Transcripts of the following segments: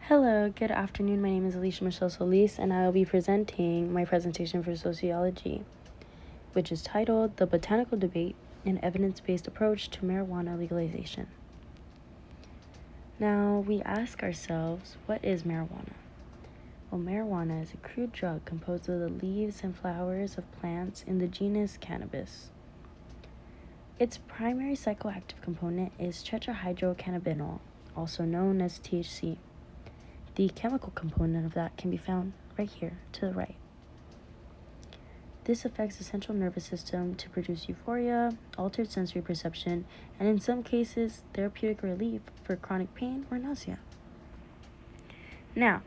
Hello, good afternoon. My name is Alicia Michelle Solis, and I will be presenting my presentation for sociology, which is titled The Botanical Debate, an Evidence-Based Approach to Marijuana Legalization. Now, we ask ourselves, what is marijuana? Well, marijuana is a crude drug composed of the leaves and flowers of plants in the genus cannabis. Its primary psychoactive component is tetrahydrocannabinol, also known as THC. The chemical component of that can be found right here to the right. This affects the central nervous system to produce euphoria, altered sensory perception, and in some cases, therapeutic relief for chronic pain or nausea. Now,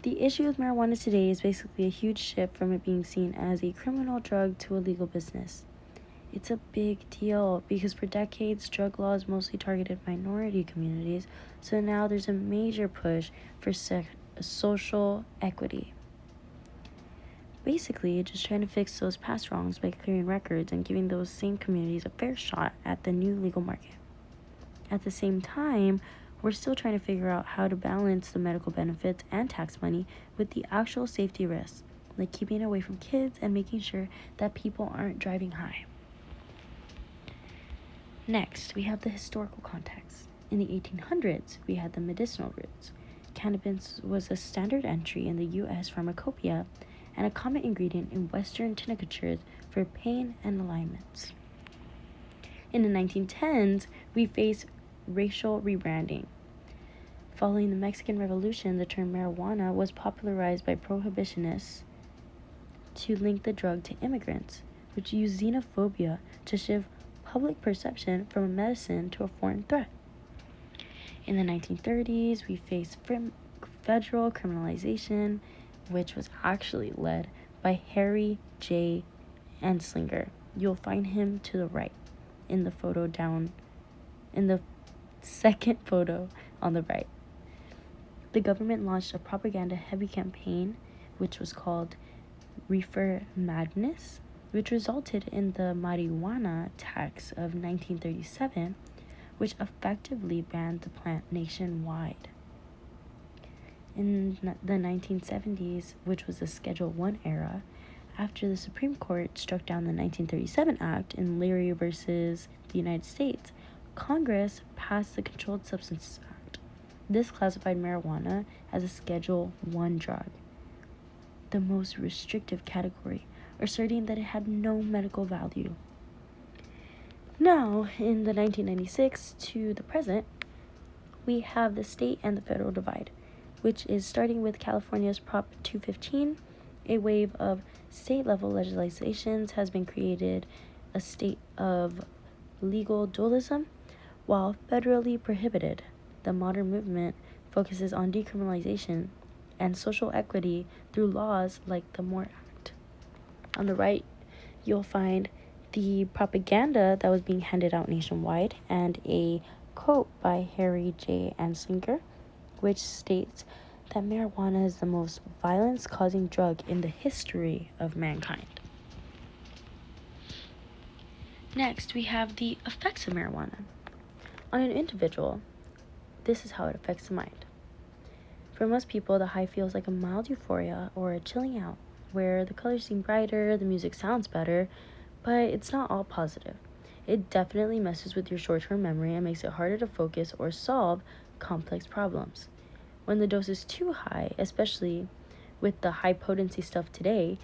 the issue with marijuana today is basically a huge shift from it being seen as a criminal drug to a legal business. It's a big deal because for decades, drug laws mostly targeted minority communities, so now there's a major push for social equity. Basically, just trying to fix those past wrongs by clearing records and giving those same communities a fair shot at the new legal market. At the same time, we're still trying to figure out how to balance the medical benefits and tax money with the actual safety risks, like keeping it away from kids and making sure that people aren't driving high. Next, we have the historical context. In the 1800s, we had the medicinal roots. Cannabis was a standard entry in the U.S. pharmacopoeia and a common ingredient in Western tinctures for pain and alignments. In the 1910s, we face racial rebranding. Following the Mexican Revolution, the term marijuana was popularized by prohibitionists to link the drug to immigrants, which used xenophobia to shift public perception from a medicine to a foreign threat. In the 1930s, we faced federal criminalization, which was actually led by Harry J. Anslinger. You'll find him to the right in the second photo on the right. The government launched a propaganda-heavy campaign, which was called Reefer Madness, which resulted in the marijuana tax of 1937, which effectively banned the plant nationwide. In the 1970s, which was the Schedule I era, after the Supreme Court struck down the 1937 Act in Leary versus the United States, Congress passed the Controlled Substances Act. This classified marijuana as a Schedule I drug, the most restrictive category, asserting that it had no medical value. Now, in the 1996 to the present, we have the state and the federal divide, which is starting with California's Prop 215. A wave of state-level legislations has been created, a state of legal dualism, while federally prohibited. The modern movement focuses on decriminalization and social equity through laws like the MORE Act. On the right, you'll find the propaganda that was being handed out nationwide and a quote by Harry J. Anslinger, which states that marijuana is the most violence-causing drug in the history of mankind. Next, we have the effects of marijuana. On an individual, this is how it affects the mind. For most people, the high feels like a mild euphoria or a chilling out, where the colors seem brighter, the music sounds better, but it's not all positive. It definitely messes with your short-term memory and makes it harder to focus or solve complex problems. When the dose is too high, especially with the high-potency stuff today,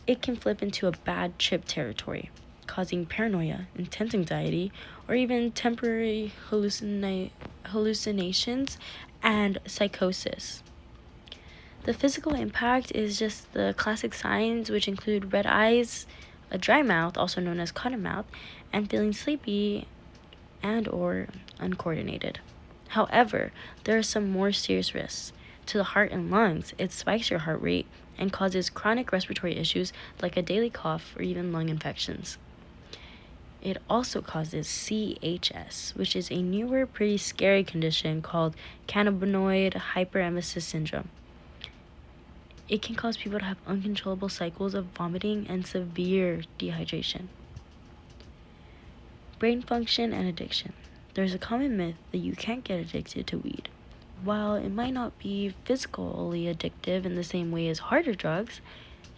it can flip into a bad trip territory, causing paranoia, intense anxiety, or even temporary hallucinations and psychosis. The physical impact is just the classic signs, which include red eyes, a dry mouth, also known as cotton mouth, and feeling sleepy and or uncoordinated. However, there are some more serious risks. To the heart and lungs, it spikes your heart rate and causes chronic respiratory issues like a daily cough or even lung infections. It also causes CHS, which is a newer, pretty scary condition called cannabinoid hyperemesis syndrome. It can cause people to have uncontrollable cycles of vomiting and severe dehydration. Brain function and addiction. There's a common myth that you can't get addicted to weed, while it might not be physically addictive in the same way as harder drugs,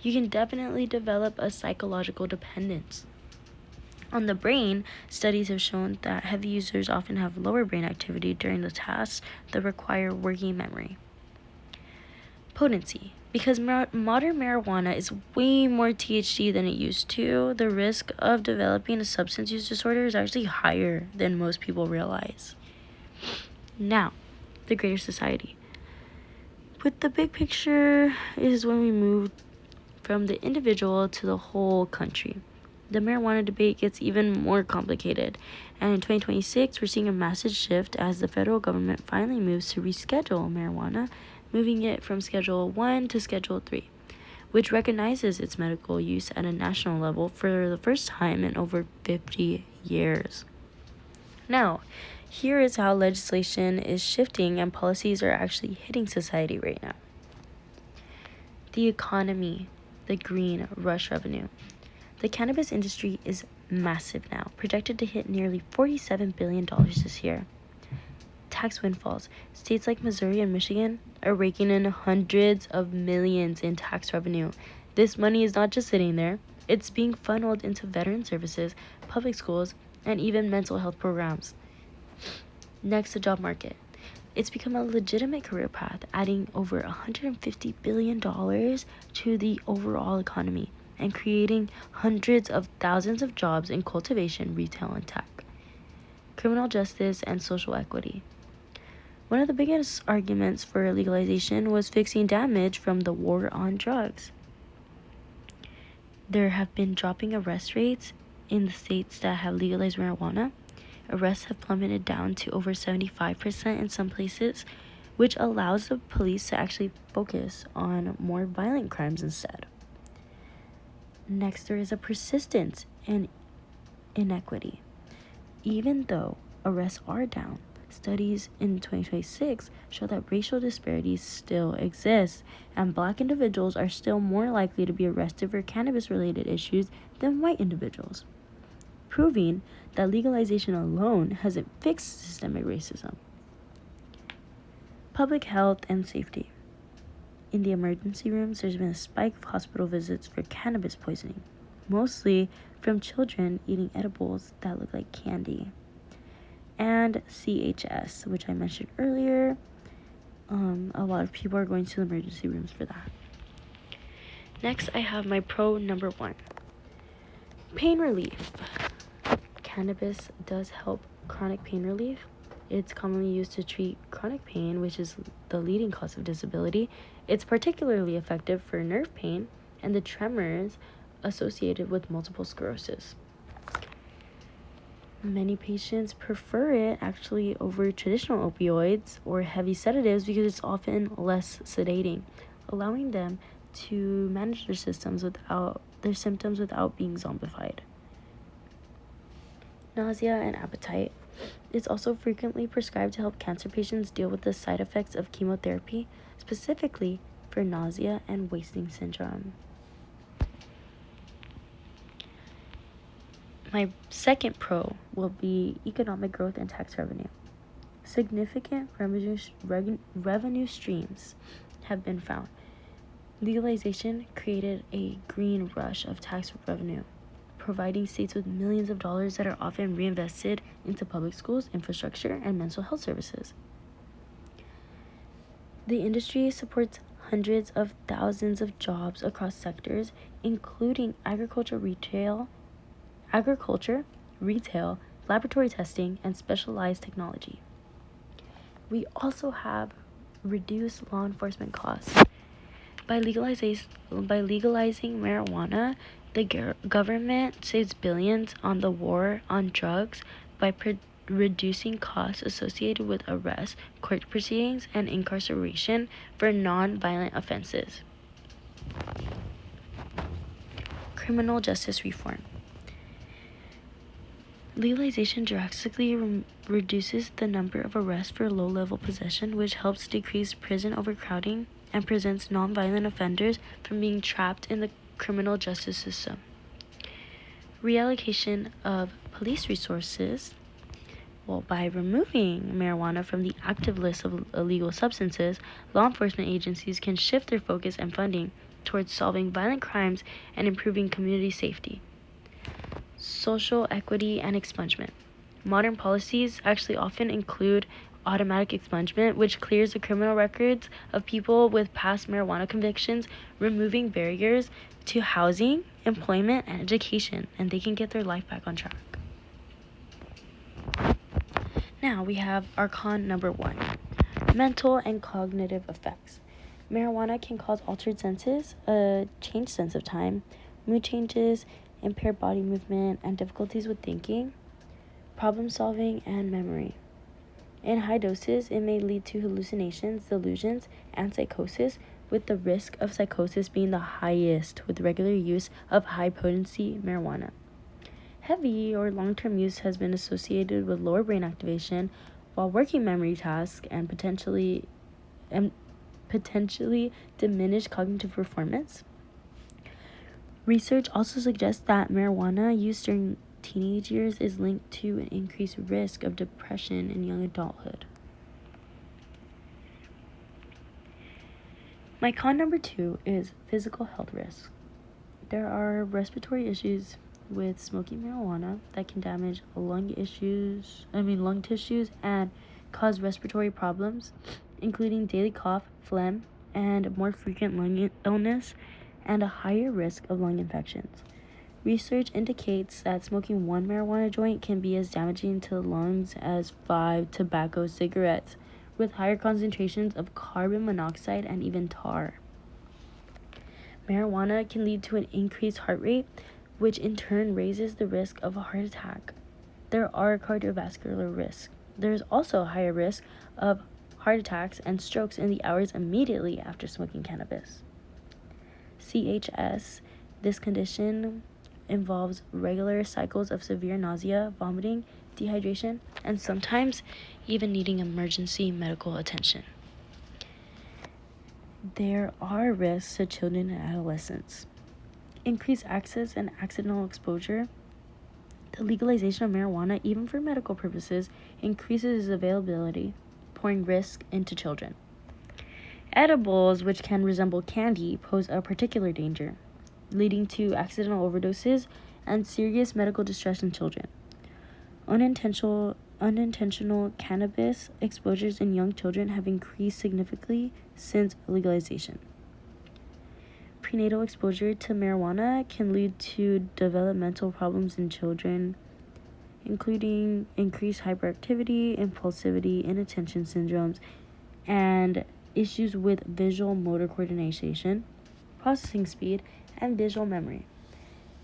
you can definitely develop a psychological dependence. On the brain, studies have shown that heavy users often have lower brain activity during the tasks that require working memory. Potency. Because modern marijuana is way more THC than it used to, the risk of developing a substance use disorder is actually higher than most people realize. Now, the greater society. With the big picture is when we move from the individual to the whole country. The marijuana debate gets even more complicated, and in 2026 we're seeing a massive shift as the federal government finally moves to reschedule marijuana, moving it from Schedule 1 to Schedule 3, which recognizes its medical use at a national level for the first time in over 50 years. Now, here is how legislation is shifting and policies are actually hitting society right now. The economy, the green rush revenue. The cannabis industry is massive now, projected to hit nearly $47 billion this year. Tax windfalls. States like Missouri and Michigan are raking in hundreds of millions in tax revenue. This money is not just sitting there, it's being funneled into veteran services, public schools, and even mental health programs. Next, the job market. It's become a legitimate career path, adding over $150 billion to the overall economy and creating hundreds of thousands of jobs in cultivation, retail, and tech. Criminal justice and social equity. One of the biggest arguments for legalization was fixing damage from the war on drugs. There have been dropping arrest rates in the states that have legalized marijuana. Arrests have plummeted down to over 75% in some places, which allows the police to actually focus on more violent crimes instead. Next, there is a persistence in inequity. Even though arrests are down, studies in 2026 show that racial disparities still exist, and Black individuals are still more likely to be arrested for cannabis-related issues than white individuals, proving that legalization alone hasn't fixed systemic racism. Public health and safety. In the emergency rooms, there's been a spike of hospital visits for cannabis poisoning, mostly from children eating edibles that look like candy. And CHS, which I mentioned earlier, a lot of people are going to the emergency rooms for that. Next, I have my pro number 1. Pain relief. Cannabis does help chronic pain relief. It's commonly used to treat chronic pain, which is the leading cause of disability. It's particularly effective for nerve pain and the tremors associated with multiple sclerosis. Many patients prefer it actually over traditional opioids or heavy sedatives because it's often less sedating, allowing them to manage their symptoms without being zombified. Nausea and appetite. It's also frequently prescribed to help cancer patients deal with the side effects of chemotherapy, specifically for nausea and wasting syndrome. My second pro will be economic growth and tax revenue. Significant revenue streams have been found. Legalization created a green rush of tax revenue, providing states with millions of dollars that are often reinvested into public schools, infrastructure, and mental health services. The industry supports hundreds of thousands of jobs across sectors, including agriculture, retail, laboratory testing, and specialized technology. We also have reduced law enforcement costs. By legalizing marijuana, the government saves billions on the war on drugs by reducing costs associated with arrests, court proceedings, and incarceration for non-violent offenses. Criminal justice reform. Legalization drastically reduces the number of arrests for low-level possession, which helps decrease prison overcrowding and prevents non-violent offenders from being trapped in the criminal justice system. Reallocation of police resources. Well, by removing marijuana from the active list of illegal substances, law enforcement agencies can shift their focus and funding towards solving violent crimes and improving community safety. Social equity and expungement. Modern policies actually often include automatic expungement, which clears the criminal records of people with past marijuana convictions, removing barriers to housing, employment, and education, and they can get their life back on track. Now we have our con number 1, mental and cognitive effects. Marijuana can cause altered senses, a changed sense of time, mood changes, impaired body movement, and difficulties with thinking, problem solving, and memory. In high doses, it may lead to hallucinations, delusions, and psychosis, with the risk of psychosis being the highest with regular use of high-potency marijuana. Heavy or long-term use has been associated with lower brain activation, while working memory tasks and potentially diminished cognitive performance. Research also suggests that marijuana use during teenage years is linked to an increased risk of depression in young adulthood. My con number 2 is physical health risks. There are respiratory issues with smoking marijuana that can damage lung tissues and cause respiratory problems, including daily cough, phlegm, and more frequent lung illness, and a higher risk of lung infections. Research indicates that smoking one marijuana joint can be as damaging to the lungs as 5 tobacco cigarettes, with higher concentrations of carbon monoxide and even tar. Marijuana can lead to an increased heart rate, which in turn raises the risk of a heart attack. There are cardiovascular risks. There is also a higher risk of heart attacks and strokes in the hours immediately after smoking cannabis. CHS, this condition involves regular cycles of severe nausea, vomiting, dehydration, and sometimes even needing emergency medical attention. There are risks to children and adolescents. Increased access and accidental exposure. The legalization of marijuana, even for medical purposes, increases its availability, pouring risk into children. Edibles, which can resemble candy, pose a particular danger, leading to accidental overdoses and serious medical distress in children. Unintentional cannabis exposures in young children have increased significantly since legalization. Prenatal exposure to marijuana can lead to developmental problems in children, including increased hyperactivity, impulsivity, inattention syndromes, and issues with visual motor coordination, processing speed, and visual memory.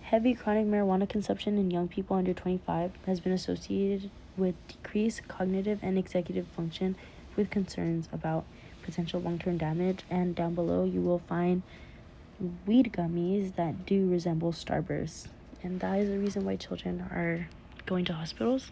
Heavy chronic marijuana consumption in young people under 25 has been associated with decreased cognitive and executive function, with concerns about potential long-term damage. And down below you will find weed gummies that do resemble starbursts, and that is the reason why children are going to hospitals.